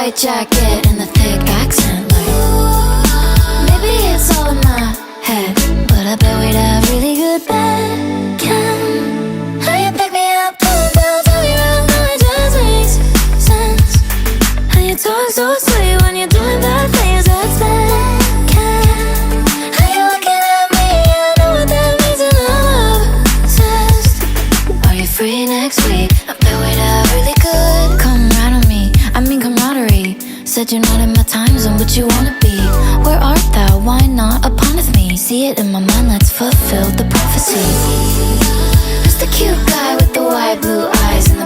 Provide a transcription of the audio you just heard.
white jacket and the thick accent. Like, maybe it's all in my head, but I bet we'd have really good bed. Can how you pick me up, pull down, tell me around, now it just makes sense. How you talk so sweet when you're doing bad things, that's bad. How you looking at me, I know what that means and I'm obsessed. Are you free next week? I bet we'd have really good. Come right on me, I mean camaraderie. Said you're not in my time zone, but you wanna be. Where art thou? Why not upon with me? See it in my mind, let's fulfill the prophecy. Who's the cute guy with the white blue eyes and the